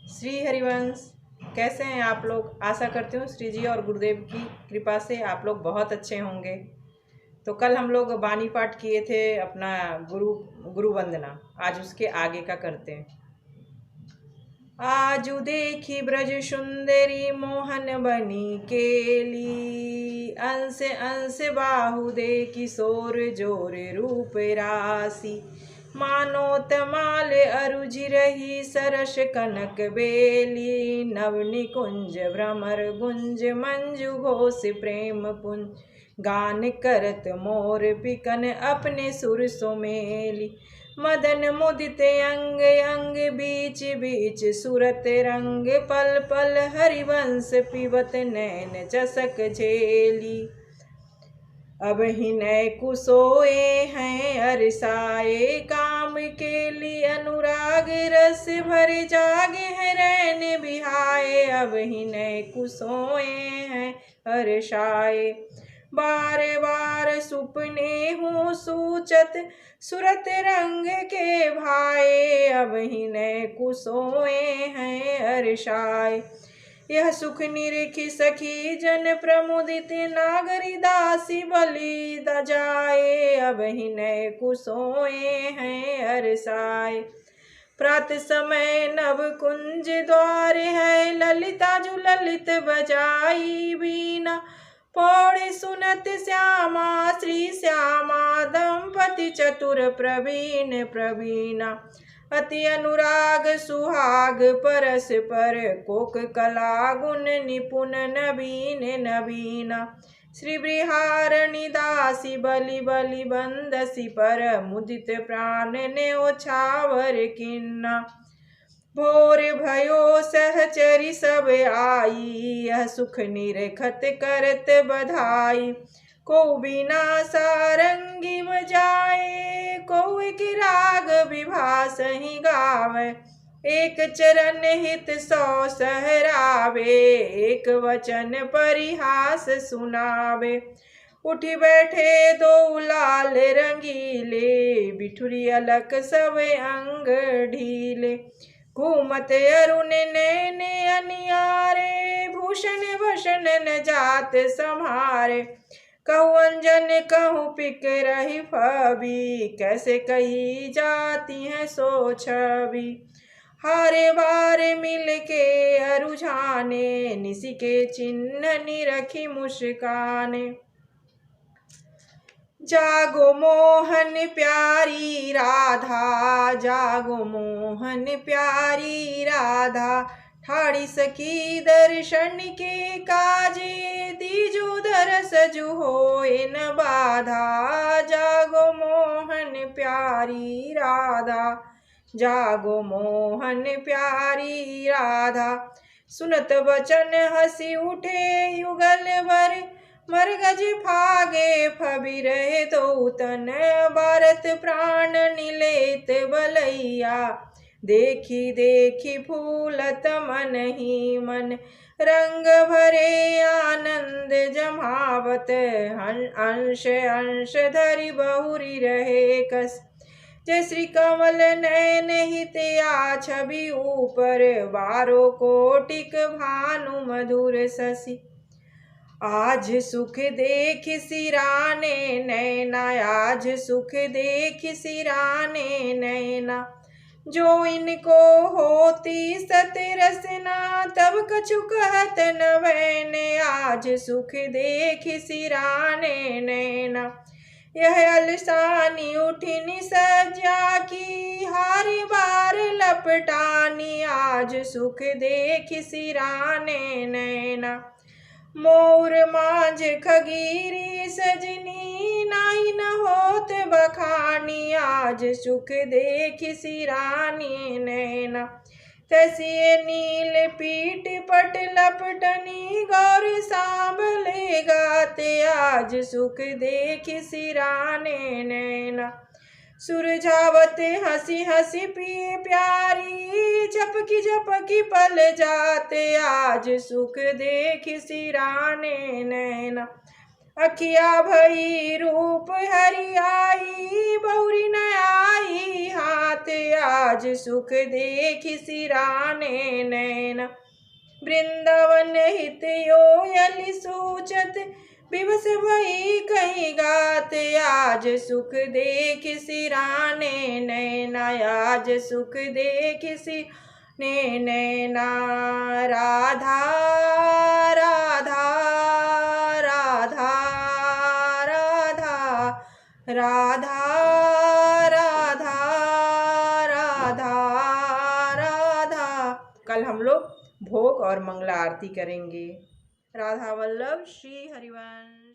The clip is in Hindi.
श्री हरिवंश। कैसे हैं आप लोग? आशा करती हूँ श्री जी और गुरुदेव की कृपा से आप लोग बहुत अच्छे होंगे। तो कल हम लोग बानी पाठ किए थे अपना गुरु गुरु वंदना। आज उसके आगे का करते हैं। आजू देखी ब्रज सुंदरी मोहन बनी केली, अंश अंश बाहु दे किशोर जोर रूप राशि। मानो तमाल अरुझ रही सरस कनक बेली, नवनी कुंज भ्रमर गुंज मंजू घोष प्रेम पुंज। गान करत मोर पिकन अपने सुर सुमेली, मदन मुदित अंग अंग बीच बीच सुरत रंग। पल पल हरिवंश पिबत नैन चसक झेली, अब ही नय कुसोए हैं अरसाए। काम के लिए अनुराग रस भर जागे हैं रैन बिहाए, अब ही नय कुसोए हैं अरसाए। बार बार सुपने हूँ सूचत सुरत रंग के भाए, अब ही नय कुसोए हैं अरसाए। यह सुख निरखी सखी जन प्रमुदित नागरी दासी बलि दजाए, अब ही नय कुसोए हैं अरसाए। प्रात समय नव कुंज द्वार है, ललिता जु ललित बजाई बीना। पौड़े सुनत श्यामा श्री श्यामा, दंपति चतुर प्रवीण प्रवीणा। अति अनुराग सुहाग परस पर, कोक कला गुण निपुण नवीन नवीना। श्री बिहारणी दासी बलि बलि बंदसी पर, मुदित प्राण ने ओछावर किन्ना। भोर भयो सहचरी सब आई, यह सुख निरखत करत बधाई। को बिना सारंगी बजाए, को एक राग विभा सही गावे। एक चरण हित सौ सहरावे, एक वचन परिहास सुनावे। उठी बैठे दो लाल रंगीले, बिठुरी अलक सब अंग ढीले। घूमत अरुण नैन अनियारे, भूषण भूषण न जात सम्हारे। कहूँ अंजन कहूँ पिक रही फबी, कैसे कही जाती हैं सो छवि। हारे बार मिल के अरुझाने, निसी के चिन्ह निरखी मुस्काने। जागो मोहन प्यारी राधा, जागो मोहन प्यारी राधा। ठाड़ी सकी दर्शन के काजे, दीजो दरस जु होए न बाधा। जागो मोहन प्यारी राधा, जागो मोहन प्यारी राधा। सुनत बचन हंसी उठे युगल बर, मरगज फागे फबी रहे तो तन। भारत प्राण निलेत बलैया, देखी देखी फूलत मन ही मन। रंग भरे आनंद जमावत, अंश अंश धरि बहुरी रहे कस। जय श्री कमल नयन हित आ छवि ऊपर, बारो कोटिक भानु मधुर शशि। आज सुख देख सिराने नैना, आज सुख देख सिराने नैना। जो इनको होती सत रसना, तब कछु कहत न वैन। आज सुख देख सिराने नैना। यह अलसानी उठी निसज्जा की, हारी बार लपटानी। आज सुख देख सिराने नैना। मोर मांझ खगीरी सजनी, नाई न होत बखानी। आज सुख देख सिरानी नैना। तसिए नील पीट पट लपटनी, गौर सांभले गाते। आज सुख देख सिराने नैना। सुरझावत हंसी हंसी पिए प्यारी, झपकी झपकी पल जाते। आज सुख देख सिराने नैना। अखिया भई रूप हरियाई, बहुरी न आई हाथ आज सुख देख सिराने नैना। वृंदावन हित योयल सूचत, विवश भई कहीं गात आज सुख देख सिराने नैना। आज सुख देख सिराने नैना। राधा राधा राधा राधा राधा राधा राधा राधा। कल हम लोग भोग और मंगला आरती करेंगे। राधा वल्लभ श्री हरिवंश।